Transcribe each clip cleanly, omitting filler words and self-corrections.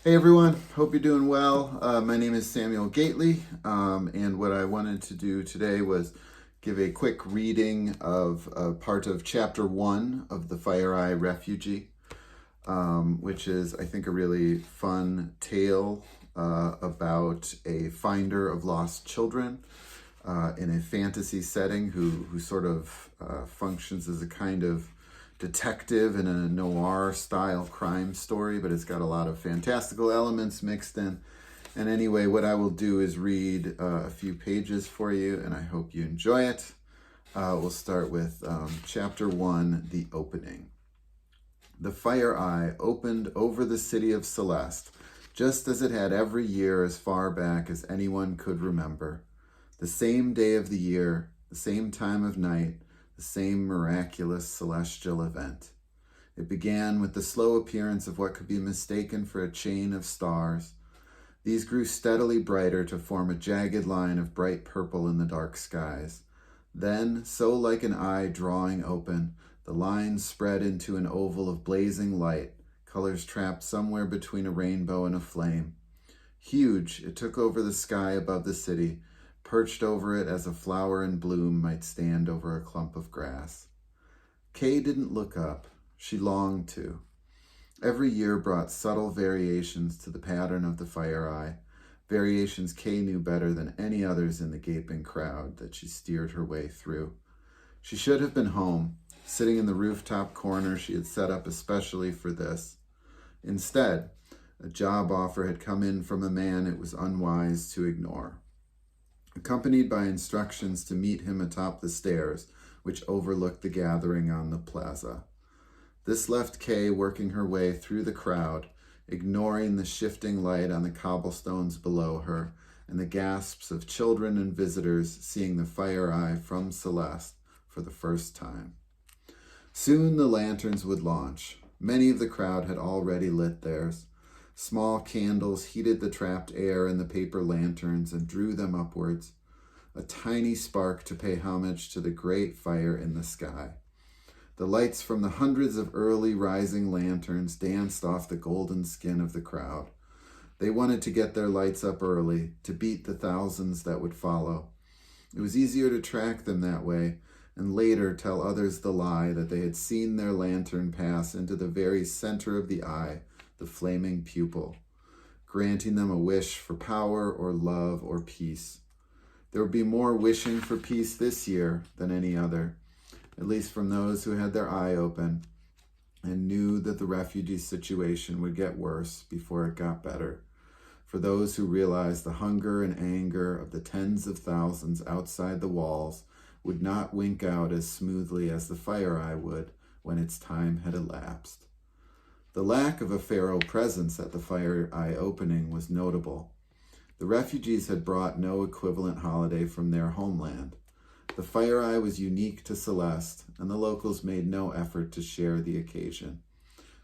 Hey everyone, hope you're doing well. My name is Samuel Gately, and what I wanted to do today was give a quick reading of part of chapter 1 of the Fire Eye Refugee, which is, I think, a really fun tale about a finder of lost children in a fantasy setting who sort of functions as a kind of detective in a noir style crime story, but it's got a lot of fantastical elements mixed in. And anyway, what I will do is read a few pages for you, and I hope you enjoy it. We'll start with chapter 1, the opening. The Fire Eye opened over the city of Celeste, just as it had every year as far back as anyone could remember. The same day of the year, the same time of night, the same miraculous celestial event. It began with the slow appearance of what could be mistaken for a chain of stars. These grew steadily brighter to form a jagged line of bright purple in the dark skies. Then, so like an eye drawing open, the line spread into an oval of blazing light, colors trapped somewhere between a rainbow and a flame. Huge, it took over the sky above the city, perched over it as a flower in bloom might stand over a clump of grass. Kay didn't look up. She longed to. Every year brought subtle variations to the pattern of the Fire Eye, variations Kay knew better than any others in the gaping crowd that she steered her way through. She should have been home, sitting in the rooftop corner she had set up especially for this. Instead, a job offer had come in from a man it was unwise to ignore, accompanied by instructions to meet him atop the stairs, which overlooked the gathering on the plaza. This left Kay working her way through the crowd, ignoring the shifting light on the cobblestones below her and the gasps of children and visitors seeing the Fire Eye from Celeste for the first time. Soon the lanterns would launch. Many of the crowd had already lit theirs. Small candles heated the trapped air in the paper lanterns and drew them upwards, a tiny spark to pay homage to the great fire in the sky. The lights from the hundreds of early rising lanterns danced off the golden skin of the crowd. They wanted to get their lights up early, to beat the thousands that would follow. It was easier to track them that way, and later tell others the lie that they had seen their lantern pass into the very center of the eye, the flaming pupil, granting them a wish for power or love or peace. There would be more wishing for peace this year than any other, at least from those who had their eye open and knew that the refugee situation would get worse before it got better, for those who realized the hunger and anger of the tens of thousands outside the walls would not wink out as smoothly as the Fire Eye would when its time had elapsed. The lack of a pharaoh presence at the Fire Eye opening was notable. The refugees had brought no equivalent holiday from their homeland. The Fire Eye was unique to Celeste, and the locals made no effort to share the occasion.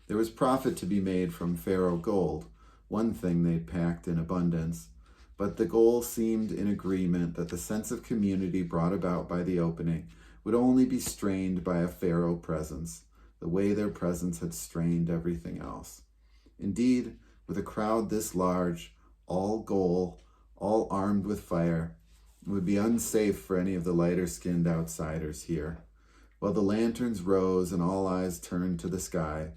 There was profit to be made from pharaoh gold, one thing they'd packed in abundance, but the goal seemed in agreement that the sense of community brought about by the opening would only be strained by a pharaoh presence, the way their presence had strained everything else. Indeed, with a crowd this large, all gold, all armed with fire, it would be unsafe for any of the lighter-skinned outsiders here. While the lanterns rose and all eyes turned to the sky,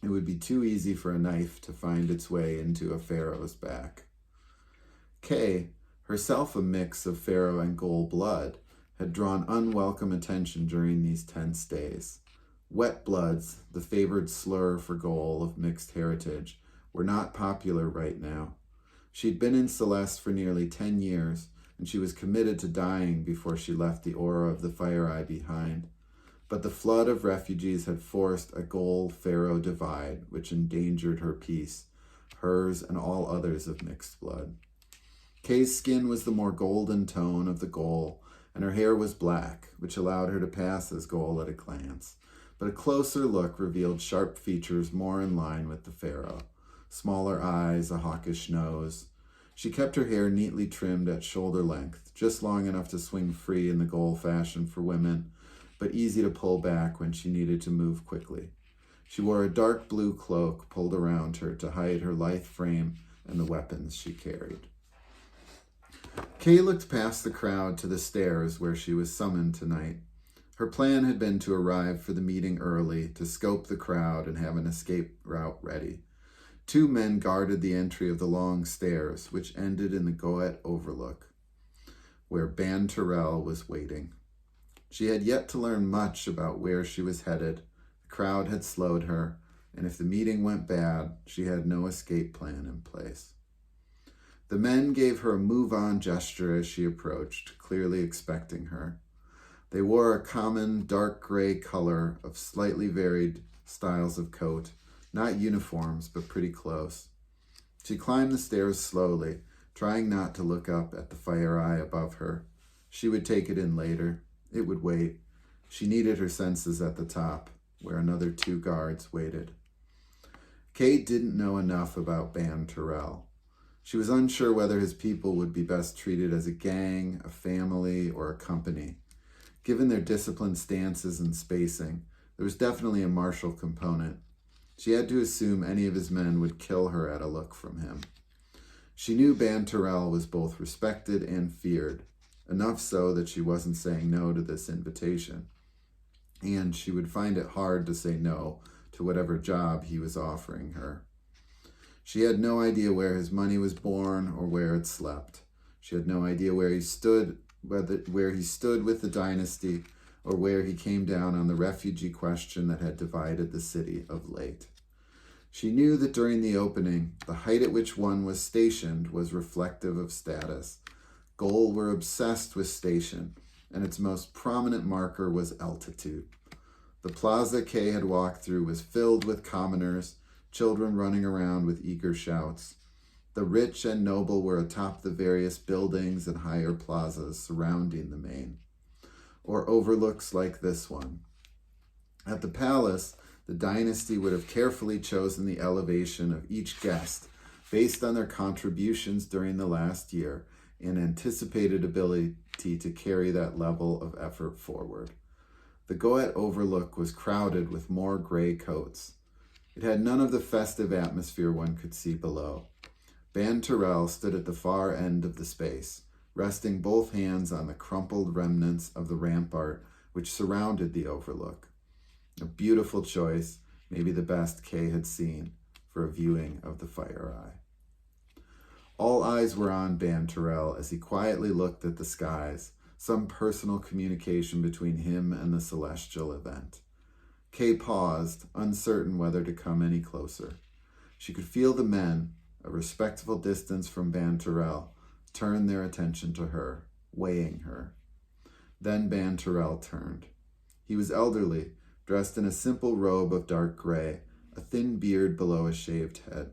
it would be too easy for a knife to find its way into a pharaoh's back. Kay, herself a mix of pharaoh and gold blood, had drawn unwelcome attention during these tense days. Wet bloods, the favored slur for Gaul of mixed heritage, were not popular right now. She'd been in Celeste for nearly 10 years, and she was committed to dying before she left the aura of the Fire Eye behind. But the flood of refugees had forced a Gaul-Pharaoh divide, which endangered her peace, hers and all others of mixed blood. Kay's skin was the more golden tone of the Gaul, and her hair was black, which allowed her to pass as Gaul at a glance. But a closer look revealed sharp features more in line with the pharaoh. Smaller eyes, a hawkish nose. She kept her hair neatly trimmed at shoulder length, just long enough to swing free in the Gaul fashion for women, but easy to pull back when she needed to move quickly. She wore a dark blue cloak pulled around her to hide her lithe frame and the weapons she carried. Kay looked past the crowd to the stairs where she was summoned tonight. Her plan had been to arrive for the meeting early, to scope the crowd and have an escape route ready. 2 men guarded the entry of the long stairs, which ended in the Goet Overlook, where Ban Terrell was waiting. She had yet to learn much about where she was headed. The crowd had slowed her, and if the meeting went bad, she had no escape plan in place. The men gave her a move-on gesture as she approached, clearly expecting her. They wore a common dark gray color of slightly varied styles of coat, not uniforms, but pretty close. She climbed the stairs slowly, trying not to look up at the fire eye above her. She would take it in later. It would wait. She needed her senses at the top, where another 2 guards waited. Kate didn't know enough about Ban Terrell. She was unsure whether his people would be best treated as a gang, a family, or a company. Given their disciplined stances and spacing, there was definitely a martial component. She had to assume any of his men would kill her at a look from him. She knew Ban Terrell was both respected and feared, enough so that she wasn't saying no to this invitation, and she would find it hard to say no to whatever job he was offering her. She had no idea where his money was born or where it slept. She had no idea where he stood with the dynasty, or where he came down on the refugee question that had divided the city of late. She knew that during the opening, the height at which one was stationed was reflective of status. Goal were obsessed with station, and its most prominent marker was altitude. The plaza Kay had walked through was filled with commoners, children running around with eager shouts. The rich and noble were atop the various buildings and higher plazas surrounding the main, or overlooks like this one. At the palace, the dynasty would have carefully chosen the elevation of each guest based on their contributions during the last year and anticipated ability to carry that level of effort forward. The Goet Overlook was crowded with more gray coats. It had none of the festive atmosphere one could see below. Ban Terrell stood at the far end of the space, resting both hands on the crumpled remnants of the rampart which surrounded the overlook. A beautiful choice, maybe the best Kay had seen, for a viewing of the fire eye. All eyes were on Ban Terrell as he quietly looked at the skies, some personal communication between him and the celestial event. Kay paused, uncertain whether to come any closer. She could feel the men, a respectful distance from Ban Terrell, turn their attention to her, weighing her. Then Ban Terrell turned. He was elderly, dressed in a simple robe of dark gray, a thin beard below a shaved head.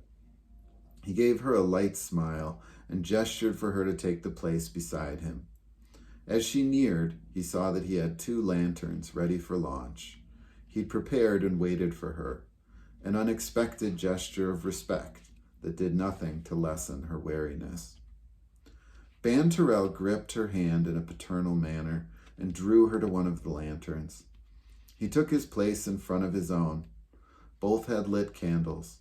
He gave her a light smile and gestured for her to take the place beside him. As she neared, he saw that he had 2 lanterns ready for launch. He'd prepared and waited for her, an unexpected gesture of respect that did nothing to lessen her wariness. Ban Terrell gripped her hand in a paternal manner and drew her to one of the lanterns. He took his place in front of his own. Both had lit candles.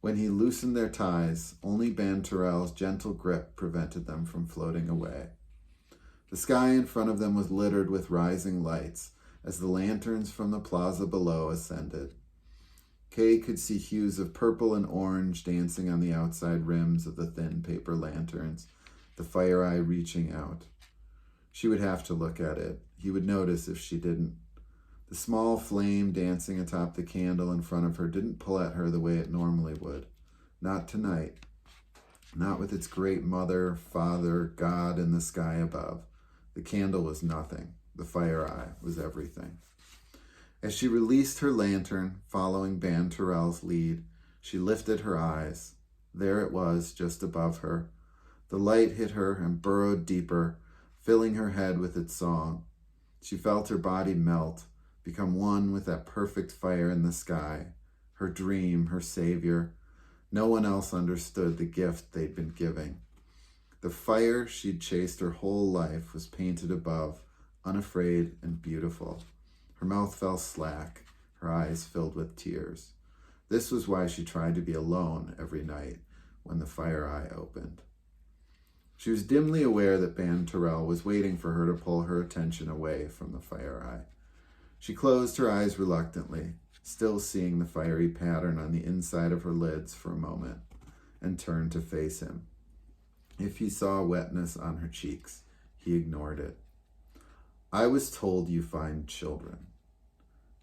When he loosened their ties, only Ban Terrell's gentle grip prevented them from floating away. The sky in front of them was littered with rising lights as the lanterns from the plaza below ascended. Kay could see hues of purple and orange dancing on the outside rims of the thin paper lanterns, the fire eye reaching out. She would have to look at it. He would notice if she didn't. The small flame dancing atop the candle in front of her didn't pull at her the way it normally would. Not tonight. Not with its great mother, father, God in the sky above. The candle was nothing. The fire eye was everything. As she released her lantern, following Ban Terrell's lead, she lifted her eyes. There it was, just above her. The light hit her and burrowed deeper, filling her head with its song. She felt her body melt, become one with that perfect fire in the sky, her dream, her savior. No one else understood the gift they'd been giving. The fire she'd chased her whole life was painted above, unafraid and beautiful. Her mouth fell slack. her eyes filled with tears. This was why she tried to be alone every night when the fire eye opened. She was dimly aware that Ban Terrell was waiting for her to pull her attention away from the fire eye. She closed her eyes reluctantly, still seeing the fiery pattern on the inside of her lids for a moment, and turned to face him. If he saw wetness on her cheeks, he ignored it. "I was told you find children."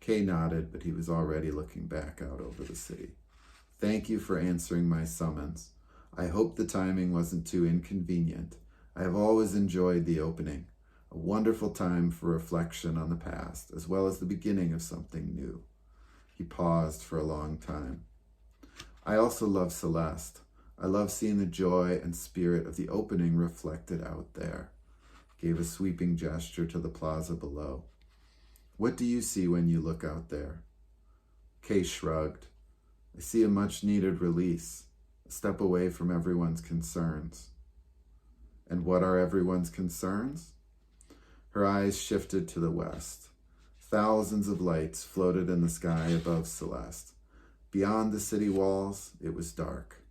Kay nodded, but he was already looking back out over the city. "Thank you for answering my summons. I hope the timing wasn't too inconvenient. I have always enjoyed the opening, a wonderful time for reflection on the past, as well as the beginning of something new." He paused for a long time. "I also love Celeste. I love seeing the joy and spirit of the opening reflected out there." Gave a sweeping gesture to the plaza below. "What do you see when you look out there?" Kay shrugged. "I see a much-needed release, a step away from everyone's concerns." "And what are everyone's concerns?" Her eyes shifted to the west. Thousands of lights floated in the sky above Celeste. Beyond the city walls, it was dark.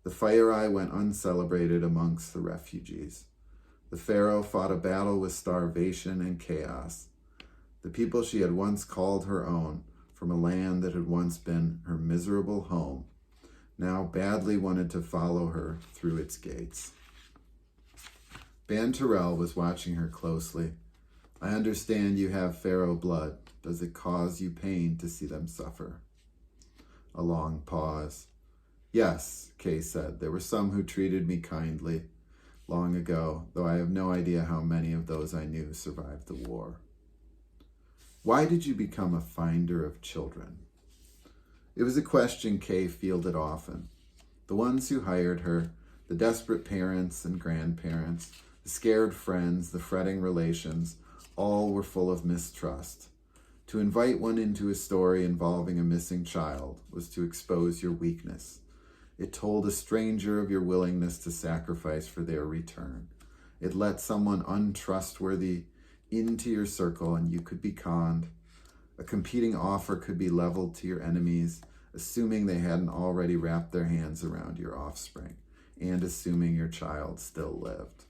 The fire eye went uncelebrated amongst the refugees. The Pharaoh fought a battle with starvation and chaos. The people she had once called her own, from a land that had once been her miserable home, now badly wanted to follow her through its gates. Ban Terrell was watching her closely. "I understand you have Pharaoh blood. Does it cause you pain to see them suffer?" A long pause. "Yes," Kay said. "There were some who treated me kindly long ago, though I have no idea how many of those I knew survived the war." "Why did you become a finder of children?" It was a question Kay fielded often. The ones who hired her, the desperate parents and grandparents, the scared friends, the fretting relations, all were full of mistrust. To invite one into a story involving a missing child was to expose your weakness. It told a stranger of your willingness to sacrifice for their return. It let someone untrustworthy into your circle and you could be conned. A competing offer could be leveled to your enemies, assuming they hadn't already wrapped their hands around your offspring, and assuming your child still lived.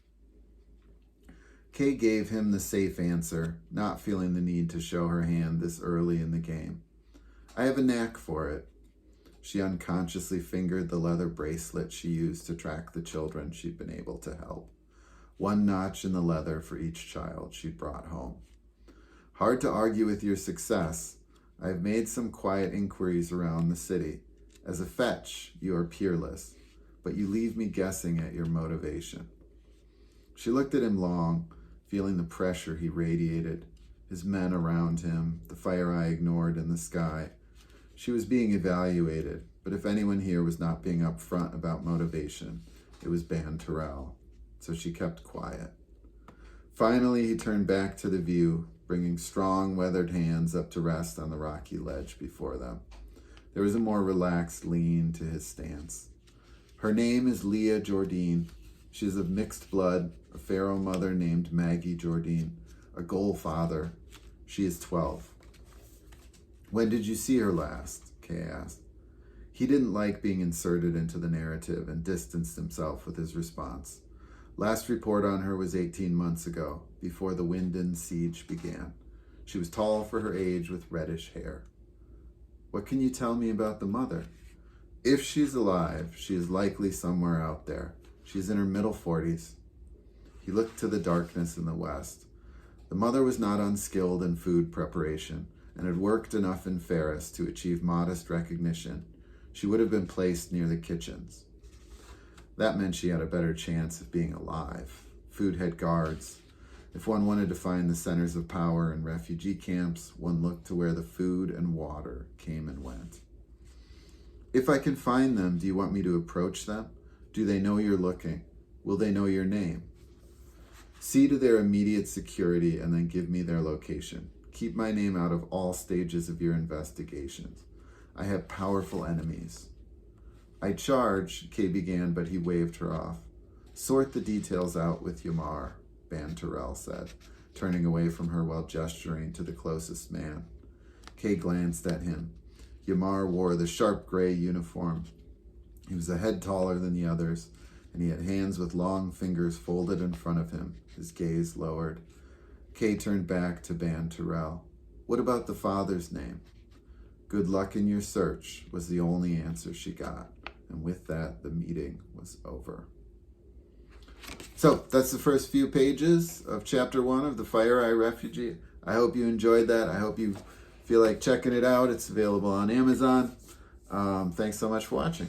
Kay gave him the safe answer, not feeling the need to show her hand this early in the game. "I have a knack for it." She unconsciously fingered the leather bracelet she used to track the children she'd been able to help. One notch in the leather for each child she'd brought home. "Hard to argue with your success. I have made some quiet inquiries around the city. As a fetch, you are peerless, but you leave me guessing at your motivation." She looked at him long, feeling the pressure he radiated, his men around him, the fire eye ignored in the sky. She was being evaluated, but if anyone here was not being upfront about motivation, it was Ban Terrell, so she kept quiet. Finally, he turned back to the view, bringing strong, weathered hands up to rest on the rocky ledge before them. There was a more relaxed lean to his stance. "Her name is Leah Jordine. She is of mixed blood, a Pharaoh mother named Maggie Jordine, a Goal father. She is 12. "When did you see her last?" Kay asked. He didn't like being inserted into the narrative and distanced himself with his response. "Last report on her was 18 months ago, before the Winden siege began. She was tall for her age with reddish hair." "What can you tell me about the mother?" "If she's alive, she is likely somewhere out there. She's in her middle 40s. He looked to the darkness in the west. The mother was not unskilled in food preparation and had worked enough in Ferris to achieve modest recognition. She would have been placed near the kitchens. That meant she had a better chance of being alive. Food had guards. If one wanted to find the centers of power in refugee camps, one looked to where the food and water came and went." "If I can find them, do you want me to approach them? Do they know you're looking? Will they know your name?" "See to their immediate security and then give me their location. Keep my name out of all stages of your investigations. I have powerful enemies." "I charge," Kay began, but he waved her off. "Sort the details out with Yamar," Ban Terrell said, turning away from her while gesturing to the closest man. Kay glanced at him. Yamar wore the sharp gray uniform. He was a head taller than the others, and he had hands with long fingers folded in front of him, his gaze lowered. Kay turned back to Ban Terrell. What about the father's name? Good luck in your search was the only answer she got. And with that, the meeting was over. So that's the first few pages of chapter 1 of the FireEye Refugee. I hope you enjoyed that. I hope you feel like checking it out. It's available on Amazon. Thanks so much for watching.